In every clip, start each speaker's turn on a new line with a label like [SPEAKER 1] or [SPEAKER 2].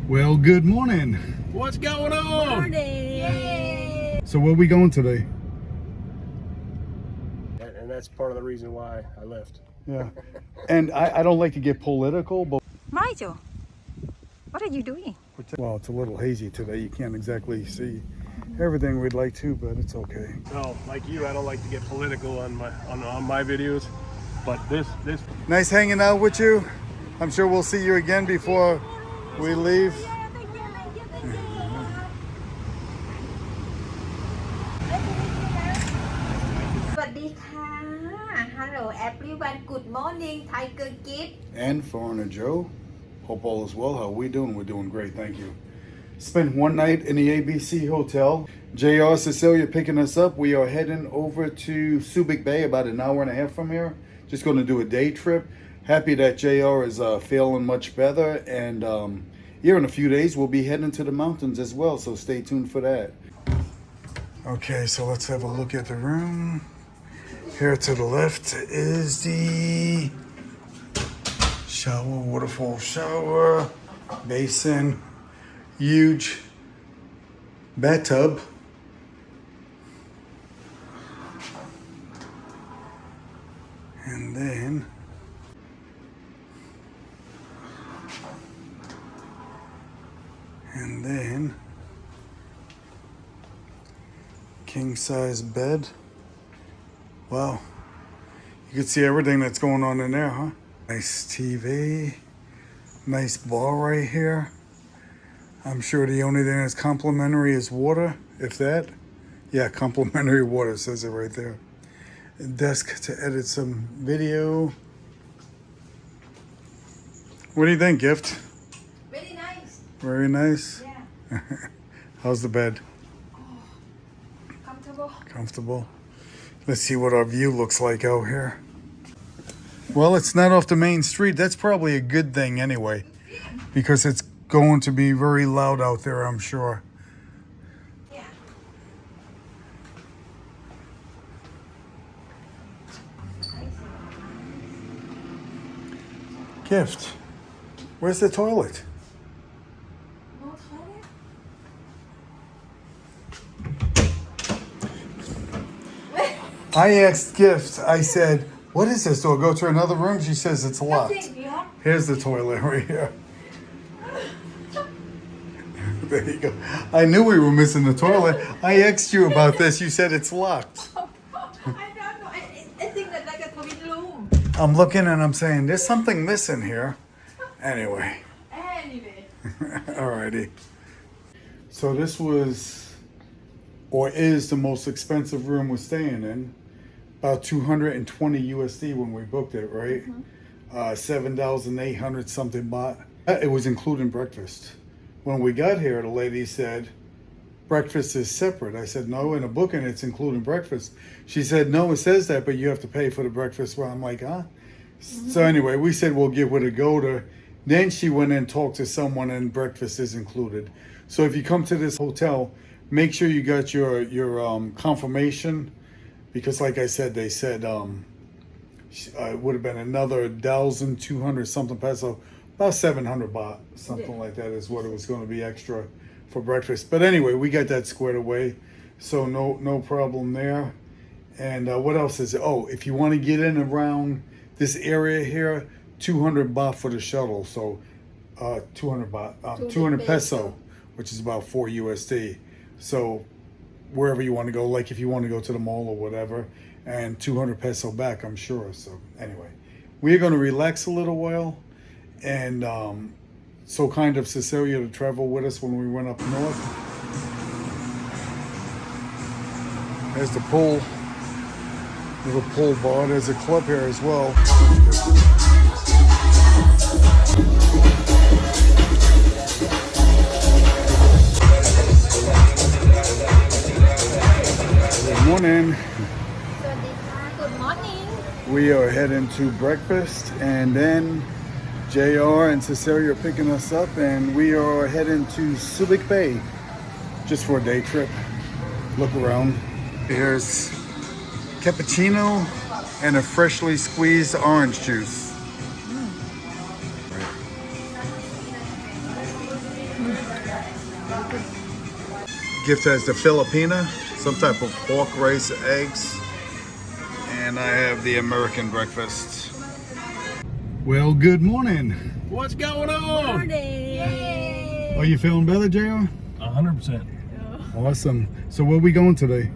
[SPEAKER 1] Well, good morning.
[SPEAKER 2] What's going on?
[SPEAKER 3] Morning. Yay.
[SPEAKER 1] So where we going today?
[SPEAKER 2] And that's part of the reason why I left.
[SPEAKER 1] Yeah. And I don't like to get political, but
[SPEAKER 3] Michael, what are you doing?
[SPEAKER 1] well, it's a little hazy today. You can't exactly see everything we'd like to, but it's okay.
[SPEAKER 2] No, like you, I don't like to get political on my videos, but this
[SPEAKER 1] Nice hanging out with you. I'm sure we'll see you again before we leave.
[SPEAKER 3] Hello everyone, good morning, Tiger Gift.
[SPEAKER 1] And Foreigner Joe. Hope all is well. How are we doing? We're doing great, thank you. Spent one night in the ABC Hotel. JR, Cecilia picking us up. We are heading over to Subic Bay, about an hour and a half from here. Just going to do a day trip. Happy that JR is feeling much better. And here in a few days, we'll be heading to the mountains as well. So stay tuned for that. Okay, so let's have a look at the room. Here to the left is the shower, waterfall shower, basin, huge bathtub. And then king size bed. Wow, you can see everything that's going on in there, huh? Nice TV, nice bar right here. I'm sure the only thing that's complimentary is water, if that. Yeah, complimentary water, says it right there. A desk to edit some video. What do you think, Gift?
[SPEAKER 3] Very nice.
[SPEAKER 1] Very nice?
[SPEAKER 3] Yeah.
[SPEAKER 1] How's the bed?
[SPEAKER 3] Comfortable.
[SPEAKER 1] Comfortable. Let's see what our view looks like out here. Well, it's not off the main street. That's probably a good thing anyway, because it's going to be very loud out there, I'm sure.
[SPEAKER 3] Yeah.
[SPEAKER 1] Gift, where's the toilet?
[SPEAKER 3] No toilet?
[SPEAKER 1] I asked Gift, I said, what is this? Do I go to another room? She says it's locked. Here's the toilet right here. There you go. I knew we were missing the toilet. I asked you about this. You said it's locked.
[SPEAKER 3] I don't know. I think that like a toilet room.
[SPEAKER 1] I'm looking and I'm saying, there's something missing here. Anyway. Alrighty. So this was, or is, the most expensive room we're staying in. About 220 USD when we booked it, right? Mm-hmm. 7,800 something baht. It was including breakfast. When we got here, the lady said, breakfast is separate. I said, no, in a booking, it's including breakfast. She said, no, it says that, but you have to pay for the breakfast. Well, I'm like, huh? Mm-hmm. So anyway, we said, we'll give it a go. Then she went and talked to someone and breakfast is included. So if you come to this hotel, make sure you got your confirmation, because like I said, they said it would have been another 1,200 something peso, about 700 baht, something like that is what it was going to be extra for breakfast. But anyway, we got that squared away, so no problem there. And what else is it? Oh, if you want to get in around this area here, 200 baht for the shuttle. So 200 baht, 200 peso, which is about 4 USD. So wherever you want to go, like if you want to go to the mall or whatever, and 200 peso back, I'm sure. So anyway, we're going to relax a little while. And so kind of Cecilia to travel with us when we went up north. There's the pool, little pool bar. There's a club here as well. Good morning.
[SPEAKER 3] Good morning.
[SPEAKER 1] We are heading to breakfast, and then JR and Cecilia are picking us up, and we are heading to Subic Bay just for a day trip. Look around. Here's cappuccino and a freshly squeezed orange juice. Gift has the Filipina, some type of pork, rice, eggs, and I have the American breakfast. Well, good morning.
[SPEAKER 2] What's going on?
[SPEAKER 3] Morning.
[SPEAKER 1] Are you feeling better, JR?
[SPEAKER 2] 100%.
[SPEAKER 1] Awesome. So where are we going today?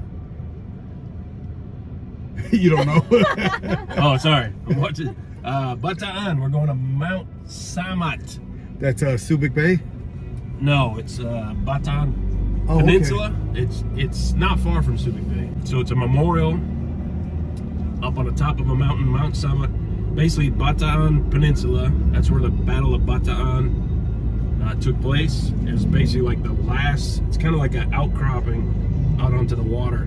[SPEAKER 1] You don't know?
[SPEAKER 2] Oh, sorry. I'm watching. Bataan. We're going to Mount Samat.
[SPEAKER 1] That's Subic Bay?
[SPEAKER 2] No, it's Bataan
[SPEAKER 1] Oh,
[SPEAKER 2] Peninsula. It's not far from Subic Bay. So it's a memorial up on the top of a mountain, Mount Samat. Basically, Bataan Peninsula. That's where the Battle of Bataan took place. It was basically like the last. It's kind of like an outcropping out onto the water,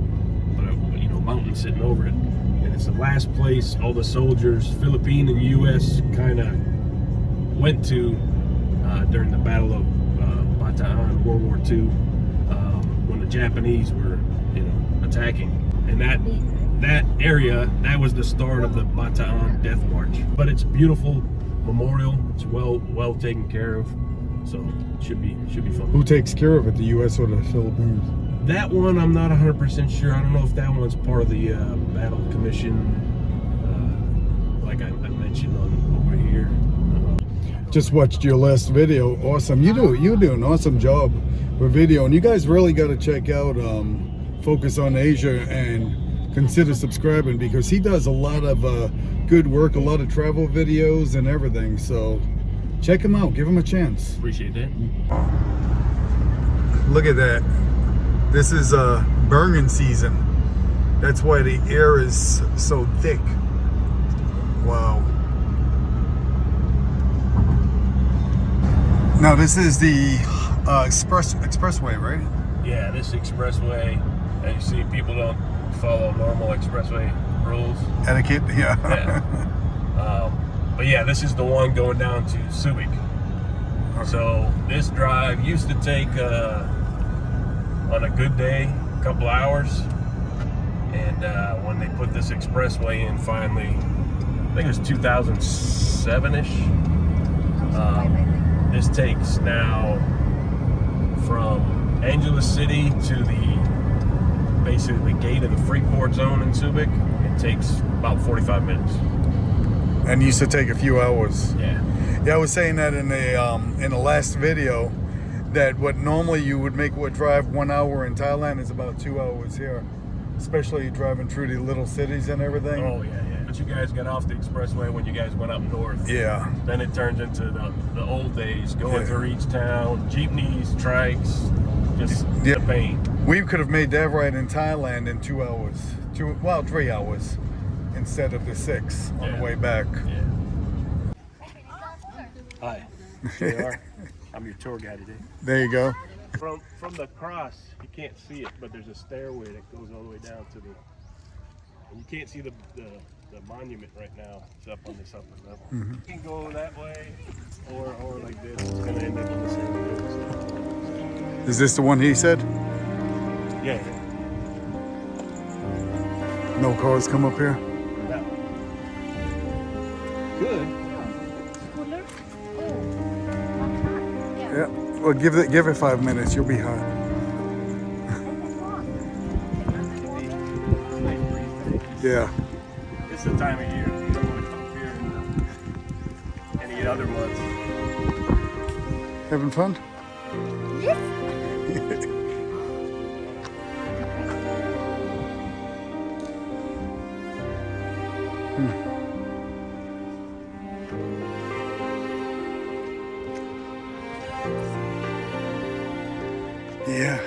[SPEAKER 2] but a mountain sitting over it. And it's the last place all the soldiers, Philippine and U.S., kind of went to during the Battle of Bataan, World War II, when the Japanese were, attacking. And that area, that was the start of the Bataan Death March. But it's a beautiful memorial. It's well taken care of, so it should be fun.
[SPEAKER 1] Who takes care of it, the U.S. or the Philippines?
[SPEAKER 2] That one, I'm not 100% sure. I don't know if that one's part of the Battle Commission, like I mentioned over here.
[SPEAKER 1] Just watched your last video. Awesome. You do an awesome job with video, and you guys really got to check out Focus on Asia and consider subscribing, because he does a lot of good work, a lot of travel videos and everything. So check him out. Give him a chance.
[SPEAKER 2] Appreciate that.
[SPEAKER 1] Look at that. This is burning season. That's why the air is so thick. Wow. Now this is the expressway, right?
[SPEAKER 2] Yeah, this expressway, as you see, people don't follow normal expressway rules.
[SPEAKER 1] Etiquette, yeah.
[SPEAKER 2] But yeah, this is the one going down to Subic.
[SPEAKER 1] Okay.
[SPEAKER 2] So this drive used to take, on a good day, a couple hours. And when they put this expressway in finally, I think it was 2007-ish. This takes now from Angeles City to basically the gate of the Freeport zone in Subic. It takes about 45 minutes.
[SPEAKER 1] And used to take a few hours.
[SPEAKER 2] Yeah.
[SPEAKER 1] Yeah, I was saying that in the last video, that what normally you would drive 1 hour in Thailand is about 2 hours here, especially driving through the little cities and everything.
[SPEAKER 2] Oh yeah. But you guys got off the expressway when you guys went up north.
[SPEAKER 1] Yeah.
[SPEAKER 2] Then it turns into the old days, going through each town, jeepneys, trikes, just the pain.
[SPEAKER 1] We could have made that ride in Thailand in 2 hours, 3 hours, instead of the 6 on the way back.
[SPEAKER 2] Yeah. Hi, JR. I'm your tour guide today.
[SPEAKER 1] There you go.
[SPEAKER 2] From the cross, you can't see it, but there's a stairway that goes all the way down to the. And you can't see the monument right now. It's up on this upper level.
[SPEAKER 1] Mm-hmm.
[SPEAKER 2] You can go that way, or like this. It's gonna end up on the same place.
[SPEAKER 1] Is this the one he said?
[SPEAKER 2] Yeah.
[SPEAKER 1] No cars come up here?
[SPEAKER 2] That one. Good.
[SPEAKER 1] Yeah. Well, give it 5 minutes. You'll be hot. Yeah.
[SPEAKER 2] It's the time of year. You don't want to come up here in any other months.
[SPEAKER 1] Having fun? Yeah.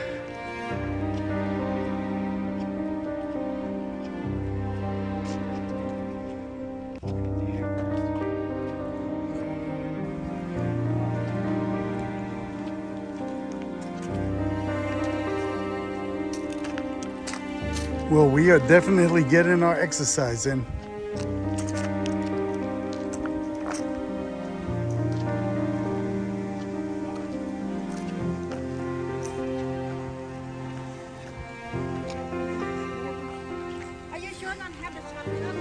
[SPEAKER 1] Well, we are definitely getting our exercise in.
[SPEAKER 3] Are you sure not have the shotgun?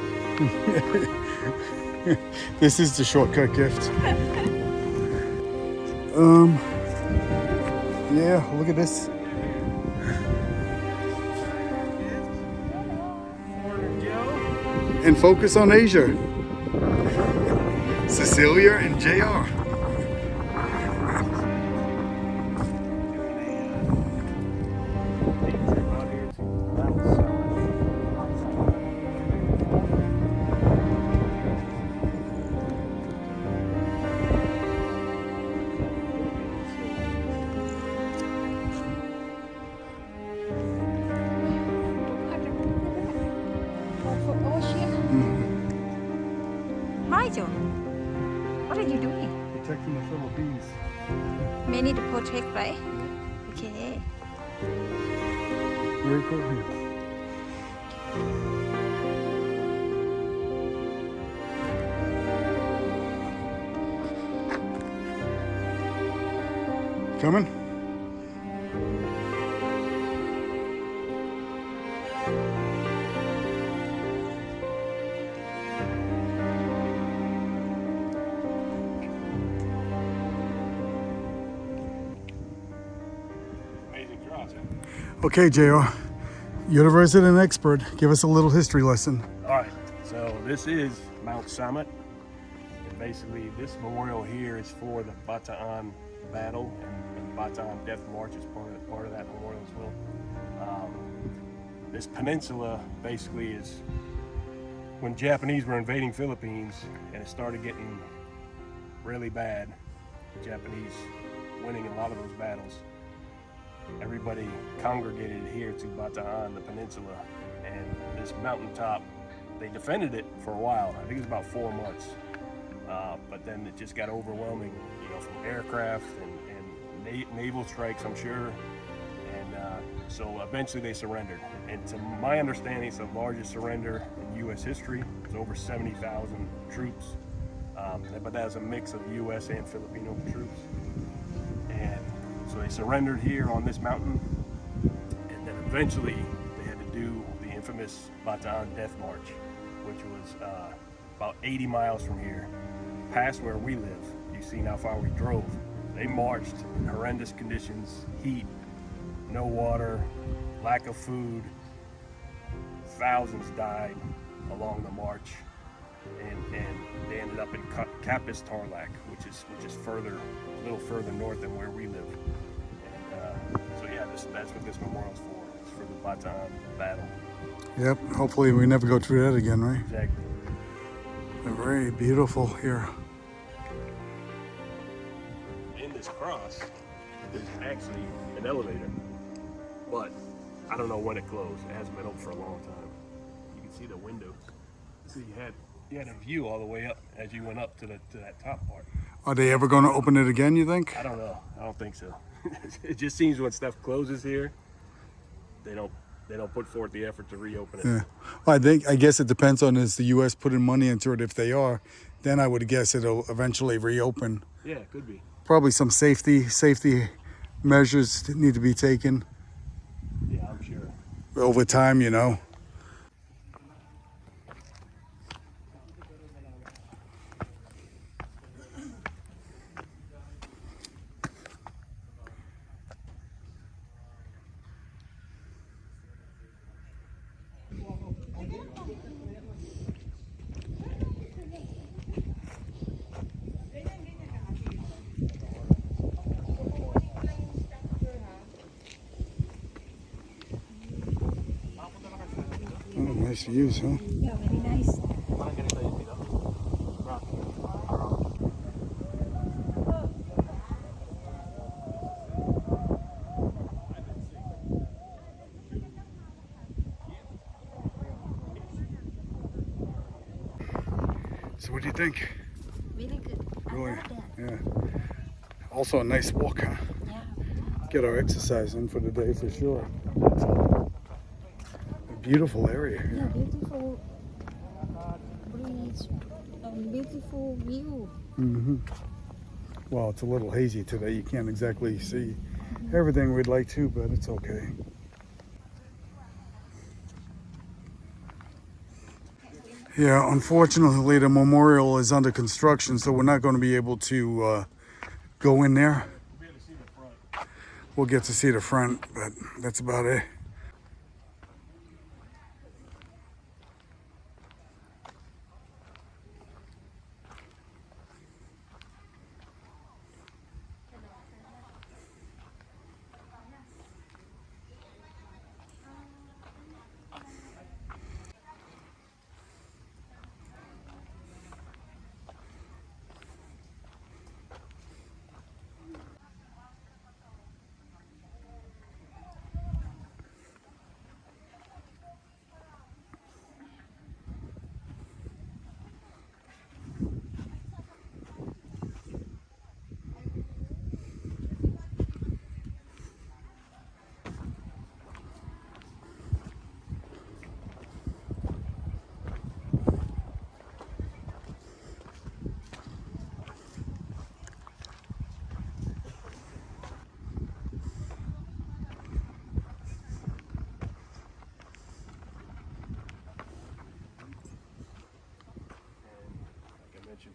[SPEAKER 1] This is the shortcut gift. Yeah, look at this. And focus on Asia. Cecilia and JR.
[SPEAKER 3] For ocean. Nigel, what are you doing?
[SPEAKER 1] Protecting the Philippines.
[SPEAKER 3] Many to protect, right? Okay.
[SPEAKER 1] Very cool here. Coming?
[SPEAKER 2] Amazing cross, huh?
[SPEAKER 1] Okay, JR. You're the resident expert. Give us a little history lesson.
[SPEAKER 2] All right, so this is Mount Samat. And basically, this memorial here is for the Bataan battle, and Bataan Death March is part of that memorial as well. This peninsula basically is when Japanese were invading Philippines and it started getting really bad, the Japanese winning a lot of those battles. Everybody congregated here to Bataan, the peninsula, and this mountaintop, they defended it for a while. I think it was about 4 months. But then it just got overwhelming, you know, from aircraft and naval strikes, I'm sure. And so eventually they surrendered. And to my understanding, it's the largest surrender in U.S. history. It's over 70,000 troops. But that was a mix of U.S. and Filipino troops. And so they surrendered here on this mountain. And then eventually they had to do the infamous Bataan Death March, which was about 80 miles from here, past where we live. You've seen how far we drove. They marched in horrendous conditions, heat, no water, lack of food. Thousands died along the march, and they ended up in Capiz Tarlac, which is further, a little further north than where we live. And so yeah, that's what this memorial's for. It's for the Bataan battle.
[SPEAKER 1] Yep, hopefully we never go through that again, right?
[SPEAKER 2] Exactly.
[SPEAKER 1] Very beautiful here.
[SPEAKER 2] In this cross, there's actually an elevator, but I don't know when it closed. It hasn't been open for a long time. You can see the windows. So you had a view all the way up as you went up to that top part.
[SPEAKER 1] Are they ever going to open it again, you think?
[SPEAKER 2] I don't know. I don't think so. It just seems when stuff closes here, they don't put forth the effort to reopen it.
[SPEAKER 1] Yeah. Well, I guess it depends on is the U.S. putting money into it. If they are, then I would guess it'll eventually reopen.
[SPEAKER 2] Yeah, it could be.
[SPEAKER 1] Probably some safety measures that need to be taken
[SPEAKER 2] Yeah, I'm sure.
[SPEAKER 1] over time, you know. Oh, nice views, huh?
[SPEAKER 3] Yeah, very nice.
[SPEAKER 1] So what do you think?
[SPEAKER 3] Really good.
[SPEAKER 1] Really?
[SPEAKER 3] I love that.
[SPEAKER 1] Yeah. Also a nice walk, huh?
[SPEAKER 3] Yeah.
[SPEAKER 1] Get our exercise in for the day for sure. A beautiful area
[SPEAKER 3] Yeah,
[SPEAKER 1] here.
[SPEAKER 3] beautiful breeze and beautiful view.
[SPEAKER 1] Mm-hmm. Well, it's a little hazy today. You can't exactly see everything we'd like to, but it's okay. Yeah, unfortunately, the memorial is under construction, so we're not going to be able to go in there. we'll get to see the front, but that's about it.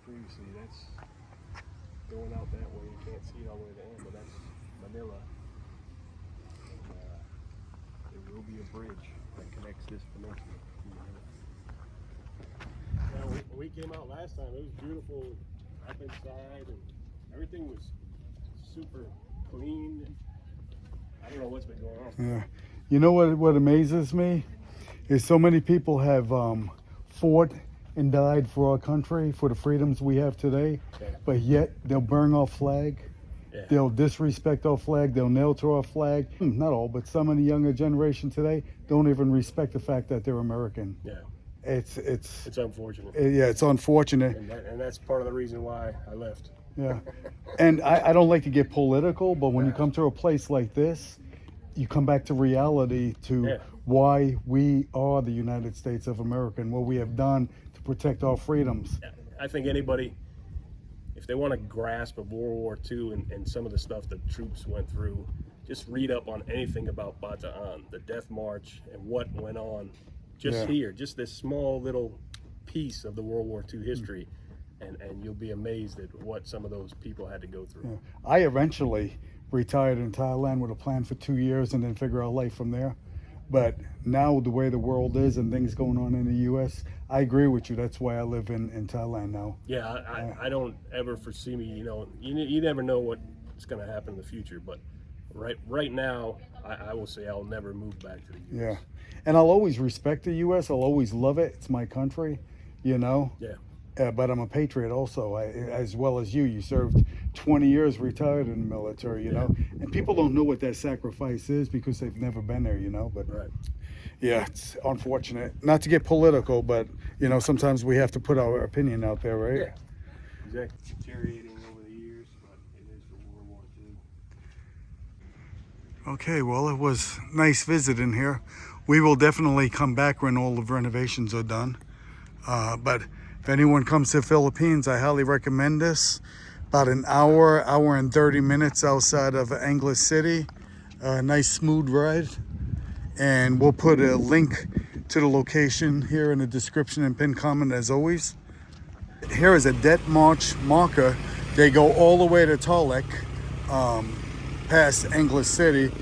[SPEAKER 2] Previously, that's going out that way. You can't see it all the way to the end, but that's Manila. And, there will be a bridge that connects this peninsula to Manila. Now, when we came out last time, it was beautiful up inside, and everything was super clean. I don't know what's been going on.
[SPEAKER 1] Yeah. You know what amazes me is so many people have fought and died for our country, for the freedoms we have today, but yet they'll burn our flag, they'll disrespect our flag, they'll nail to our flag. Not all, but some in the younger generation today don't even respect the fact that they're American.
[SPEAKER 2] Yeah.
[SPEAKER 1] It's
[SPEAKER 2] unfortunate.
[SPEAKER 1] It's unfortunate.
[SPEAKER 2] And that's part of the reason why I left.
[SPEAKER 1] Yeah. And I don't like to get political, but when you come to a place like this, you come back to reality, to why we are the United States of America and what we have done to protect our freedoms.
[SPEAKER 2] I think anybody, if they want to grasp of World War II and some of the stuff the troops went through, just read up on anything about Bataan, the Death March, and what went on just here, just this small little piece of the World War II history, and you'll be amazed at what some of those people had to go through.
[SPEAKER 1] Yeah. I eventually retired in Thailand with a plan for 2 years and then figure out life from there. But now the way the world is and things going on in the U.S., I agree with you. That's why I live in Thailand now.
[SPEAKER 2] Yeah, I don't ever foresee me, you never know what's going to happen in the future. But right now, I will say I'll never move back to the U.S.
[SPEAKER 1] Yeah. And I'll always respect the U.S. I'll always love it. It's my country, Yeah. But I'm a patriot also, as well as you. You served 20 years, retired in the military, know. And people don't know what that sacrifice is because they've never been there, But yeah, it's unfortunate. Not to get political, but sometimes we have to put our opinion out there, right?
[SPEAKER 2] Yeah, exactly. Deteriorating over the years, but it is for World War II.
[SPEAKER 1] Okay, well, it was nice visiting here. We will definitely come back when all the renovations are done. But if anyone comes to the Philippines, I highly recommend this. About an hour and 30 minutes outside of Angeles City. Nice smooth ride. And we'll put a link to the location here in the description and pinned comment as always. Here is a Death March marker. They go all the way to Tarlac, past Angeles City.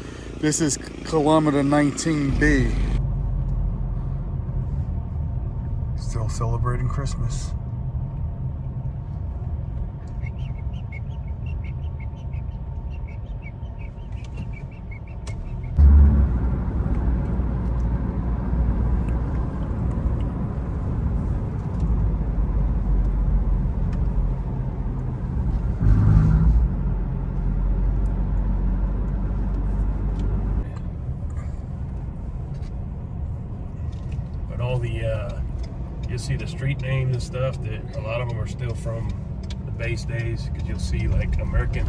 [SPEAKER 1] This is kilometer 19B. Still celebrating Christmas.
[SPEAKER 2] But all the you'll see the street names and stuff, that a lot of them are still from the base days, because you'll see like American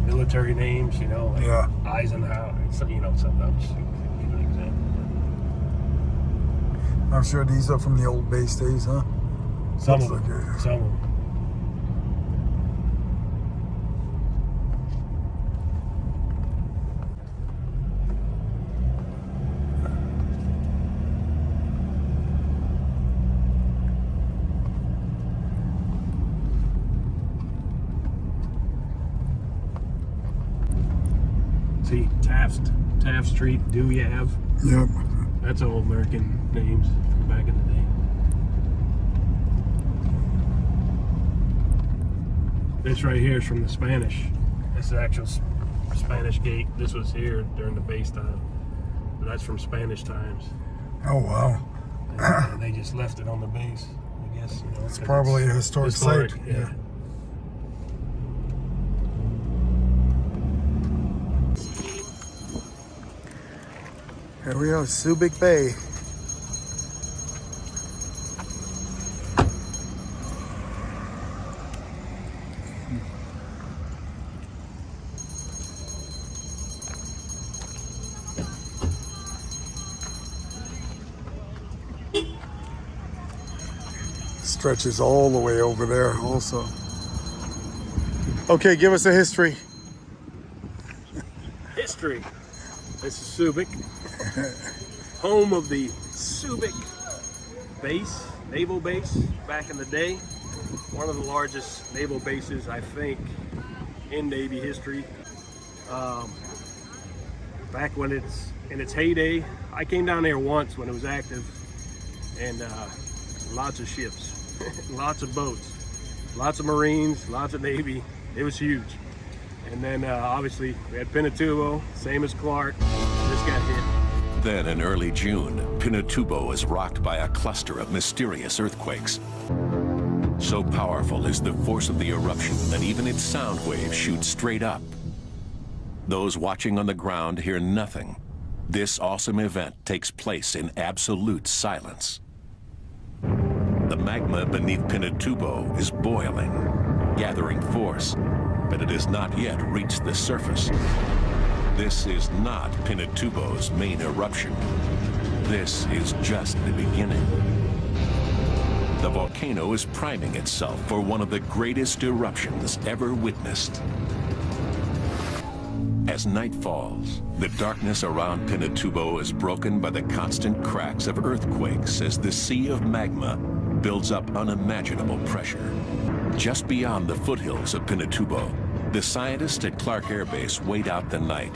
[SPEAKER 2] military names, like Eisenhower, something else. Give an example.
[SPEAKER 1] I'm sure these are from the old base days, huh?
[SPEAKER 2] Some of them. Some of them. See, Taft Street, Dewey Ave.
[SPEAKER 1] Yep.
[SPEAKER 2] That's all American names from back in the day. This right here is from the Spanish. This is actual Spanish gate. This was here during the base time. But that's from Spanish times.
[SPEAKER 1] Oh, wow.
[SPEAKER 2] And they just left it on the base, I guess. You know,
[SPEAKER 1] It's probably a historic site.
[SPEAKER 2] Yeah.
[SPEAKER 1] Here we are, Subic Bay. Stretches all the way over there also. Okay, give us a history.
[SPEAKER 2] History. This is Subic, home of the Subic base, naval base back in the day. One of the largest naval bases, I think, in Navy history. Back when it's in its heyday, I came down there once when it was active, and lots of ships, lots of boats, lots of Marines, lots of Navy. It was huge. And then obviously we had Pinatubo, same as Clark. This got hit.
[SPEAKER 4] Then in early June, Pinatubo is rocked by a cluster of mysterious earthquakes. So powerful is the force of the eruption that even its sound waves shoot straight up. Those watching on the ground hear nothing. This awesome event takes place in absolute silence. The magma beneath Pinatubo is boiling, gathering force, but it has not yet reached the surface. This is not Pinatubo's main eruption. This is just the beginning. The volcano is priming itself for one of the greatest eruptions ever witnessed. As night falls, the darkness around Pinatubo is broken by the constant cracks of earthquakes as the sea of magma builds up unimaginable pressure. Just beyond the foothills of Pinatubo, the scientists at Clark Air Base wait out the night.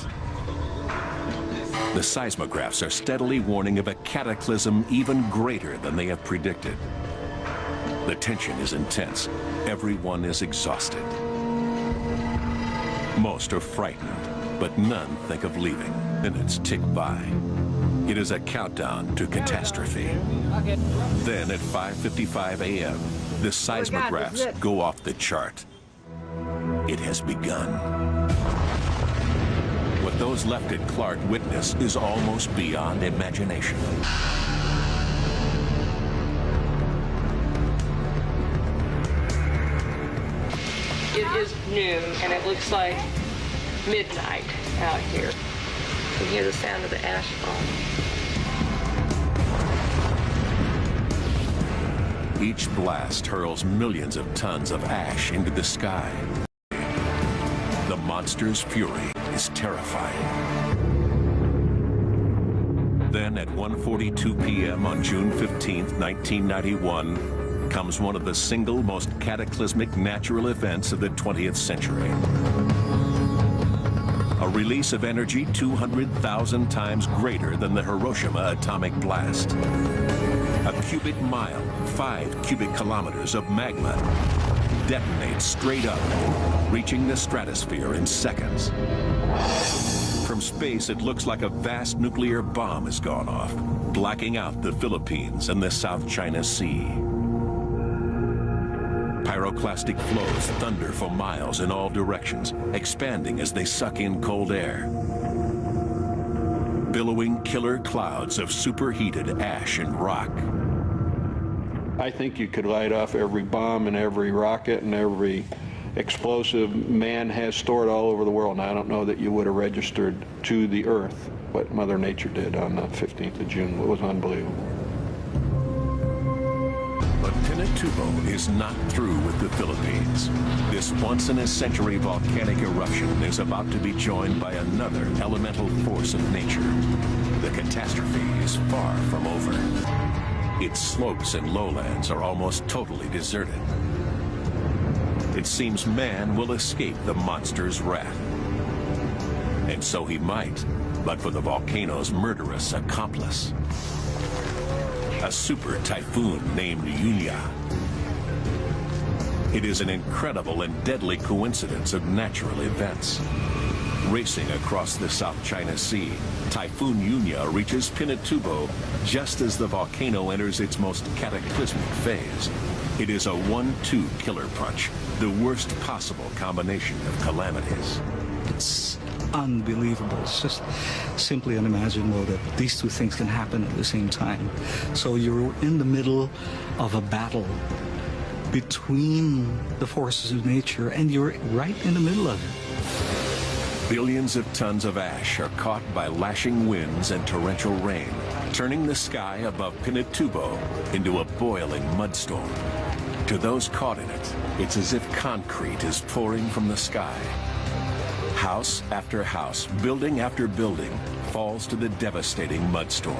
[SPEAKER 4] The seismographs are steadily warning of a cataclysm even greater than they have predicted. The tension is intense. Everyone is exhausted. Most are frightened, but none think of leaving. Minutes tick by. It is a countdown to catastrophe. Then at 5:55 a.m., the seismographs go off the chart. It has begun. What those left at Clark witness is almost beyond imagination.
[SPEAKER 5] It is noon, and it looks like midnight out here. You can hear the sound of the ash falling.
[SPEAKER 4] Each blast hurls millions of tons of ash into the sky. The monster's fury is terrifying. Then at 1:42 p.m. on June 15, 1991, comes one of the single most cataclysmic natural events of the 20th century. A release of energy 200,000 times greater than the Hiroshima atomic blast. A cubic mile, 5 cubic kilometers of magma detonates straight up, reaching the stratosphere in seconds. From space, it looks like a vast nuclear bomb has gone off, blacking out the Philippines and the South China Sea. Pyroclastic flows thunder for miles in all directions, expanding as they suck in cold air. Billowing killer clouds of superheated ash and rock.
[SPEAKER 6] I think you could light off every bomb and every rocket and every explosive man has stored all over the world. And I don't know that you would have registered to the Earth what Mother Nature did on the 15th of June. It was unbelievable.
[SPEAKER 4] But Pinatubo is not through with the Philippines. This once-in-a-century volcanic eruption is about to be joined by another elemental force of nature. The catastrophe is far from over. Its slopes and lowlands are almost totally deserted. It seems man will escape the monster's wrath. And so he might, but for the volcano's murderous accomplice. A super typhoon named Yunya. It is an incredible and deadly coincidence of natural events. Racing across the South China Sea, Typhoon Yunya reaches Pinatubo just as the volcano enters its most cataclysmic phase. It is a 1-2 killer punch, the worst possible combination of calamities.
[SPEAKER 7] It's unbelievable. It's just simply unimaginable that these two things can happen at the same time. So you're in the middle of a battle between the forces of nature, and you're right in the middle of it.
[SPEAKER 4] Billions of tons of ash are caught by lashing winds and torrential rain, turning the sky above Pinatubo into a boiling mudstorm. To those caught in it, it's as if concrete is pouring from the sky. House after house, building after building, falls to the devastating mudstorm.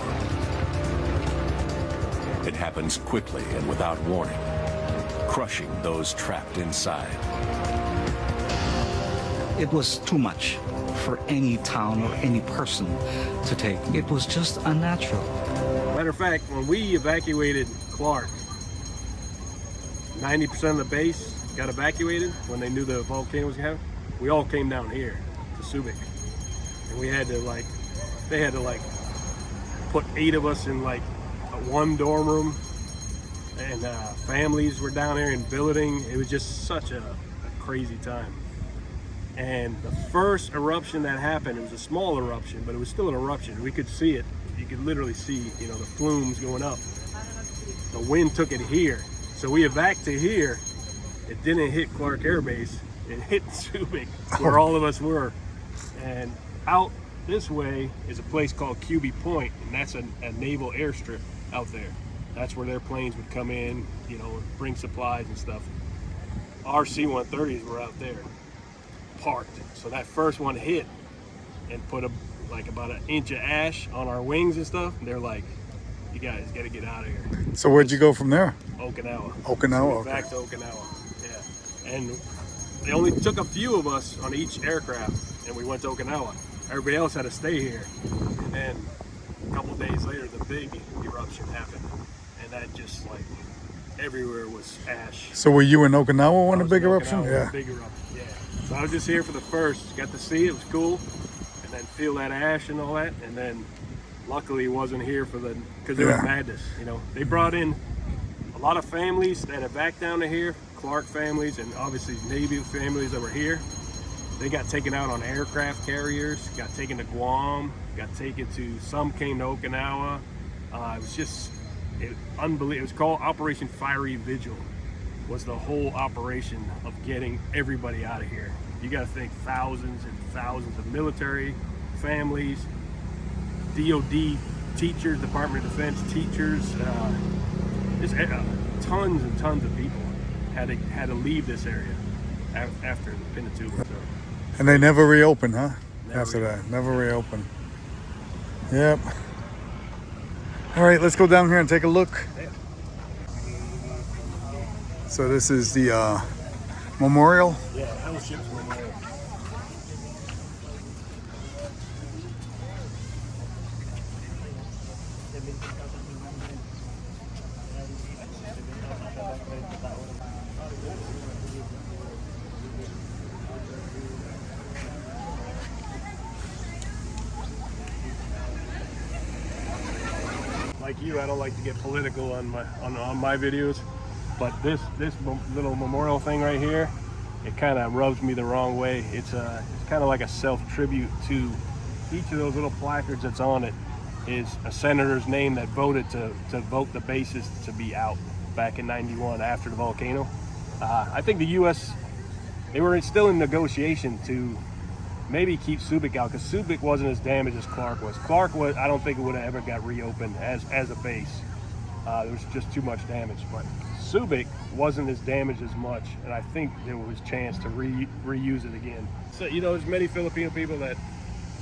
[SPEAKER 4] It happens quickly and without warning, crushing those trapped inside.
[SPEAKER 7] It was too much for any town or any person to take. It was just unnatural.
[SPEAKER 2] Matter of fact, when we evacuated Clark, 90% of the base got evacuated when they knew the volcano was happening. We all came down here to Subic, and we had to they had to put 8 of us in one dorm room, and families were down there in billeting. It was just such a crazy time. And the first eruption that happened, it was a small eruption, but it was still an eruption. We could see it. You could literally see, the flumes going up. The wind took it here. So we evac to here. It didn't hit Clark Air Base. It hit Subic, where all of us were. And out this way is a place called QB Point, and that's a naval airstrip out there. That's where their planes would come in, and bring supplies and stuff. Our C-130s were out there, parked. So that first one hit and put about an inch of ash on our wings and stuff. And they're like, "You guys got to get out of here."
[SPEAKER 1] So where'd you go from there?
[SPEAKER 2] Okinawa.
[SPEAKER 1] Okinawa,
[SPEAKER 2] So back to Okinawa. Yeah. And they only took a few of us on each aircraft, and we went to Okinawa. Everybody else had to stay here. And then a couple days later, the big eruption happened, and that just everywhere was ash.
[SPEAKER 1] So were you in Okinawa when
[SPEAKER 2] I
[SPEAKER 1] the
[SPEAKER 2] was
[SPEAKER 1] big
[SPEAKER 2] in
[SPEAKER 1] eruption?
[SPEAKER 2] Okinawa when
[SPEAKER 1] Yeah.
[SPEAKER 2] the big eruption. Yeah. So I was just here for the first. Got to see it. It was cool, and then feel that ash and all that, and then luckily wasn't here for because it was madness. They brought in a lot of families that have back down to here, Clark families, and obviously Navy families that were here. They got taken out on aircraft carriers, got taken to Guam, some came to Okinawa. It was just unbelievable. It was called Operation Fiery Vigil, was the whole operation of getting everybody out of here. You got to think thousands and thousands of military families, DOD teachers, Department of Defense teachers, just tons and tons of people had to leave this area after the Pinatubo. So,
[SPEAKER 1] And they never reopened, huh?
[SPEAKER 2] Never
[SPEAKER 1] After that, never reopened. Yep. All right, let's go down here and take a look.
[SPEAKER 2] yeah.
[SPEAKER 1] So this is the memorial.
[SPEAKER 2] Yeah, fellowship memorial. Like you, I don't like to get political on my videos, but this little memorial thing right here, it kind of rubs me the wrong way. It's kind of like a self-tribute to each of those little placards that's on it is a senator's name that voted to vote the bases to be out back in '91 after the volcano. I think the U.S. they were still in negotiation to maybe keep Subic out, because Subic wasn't as damaged as Clark was. Clark was, I don't think it would have ever got reopened as a base. There was just too much damage. But Subic wasn't as damaged as much, and I think there was a chance to reuse it again. So, there's many Filipino people that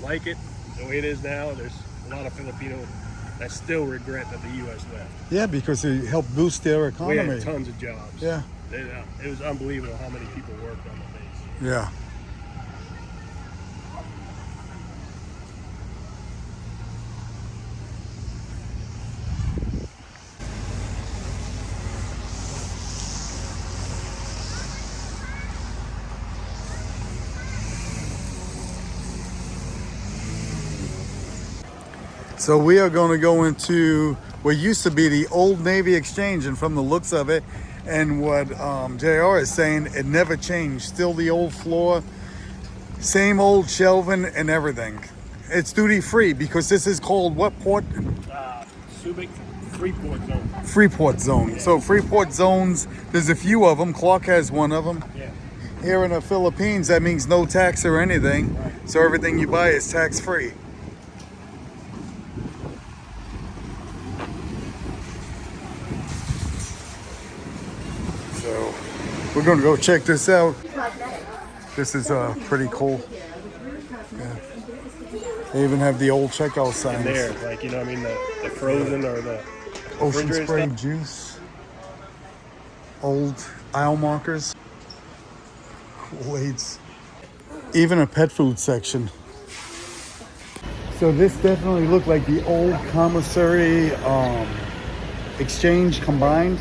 [SPEAKER 2] like it the way it is now. There's a lot of Filipino that still regret that the U.S. left.
[SPEAKER 1] Yeah, because it helped boost their
[SPEAKER 2] We
[SPEAKER 1] economy.
[SPEAKER 2] had tons of jobs.
[SPEAKER 1] Yeah.
[SPEAKER 2] It was unbelievable how many people worked on the base.
[SPEAKER 1] Yeah. So we are going to go into what used to be the Old Navy Exchange, and from the looks of it, and what JR is saying, it never changed. Still the old floor, same old shelving and everything. It's duty free because this is called what port?
[SPEAKER 2] Subic Freeport Zone.
[SPEAKER 1] Freeport Zone. So Freeport zones, there's a few of them. Clark has one of them.
[SPEAKER 2] Yeah.
[SPEAKER 1] Here in the Philippines, that means no tax or anything. So everything you buy is tax free. So we're gonna go check this out. This is pretty cool. Yeah. They even have the old checkout signs.
[SPEAKER 2] There, like, you know what I mean, the frozen or the
[SPEAKER 1] Ocean
[SPEAKER 2] refrigerated
[SPEAKER 1] spray
[SPEAKER 2] stuff.
[SPEAKER 1] juice. Old aisle markers. Weights. Even a pet food section. So this definitely looked like the old commissary exchange combined.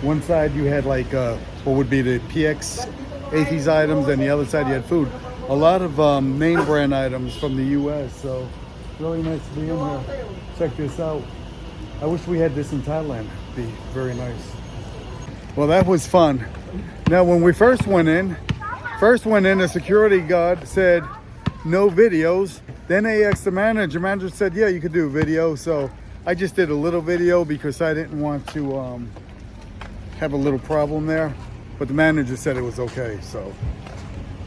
[SPEAKER 1] One side you had like what would be the PX 80s items, and the other side you had food. A lot of name brand items from the US, so really nice to be in here. Check this out. I wish we had this in Thailand. It'd be very nice. Well, that was fun. Now when we first went in, the security guard said no videos. Then they asked the manager. Manager said, yeah, you could do a video. So I just did a little video because I didn't want to have a little problem there. But the manager said it was okay. So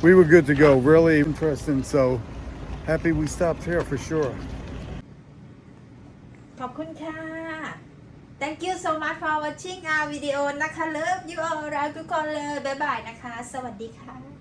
[SPEAKER 1] we were good to go. Really interesting. So happy we stopped here for sure.
[SPEAKER 3] ขอบคุณค่ะ Thank you so much for watching our video นะคะ Love you all รักทุกคนเลย บ๊ายบายนะคะ สวัสดีค่ะ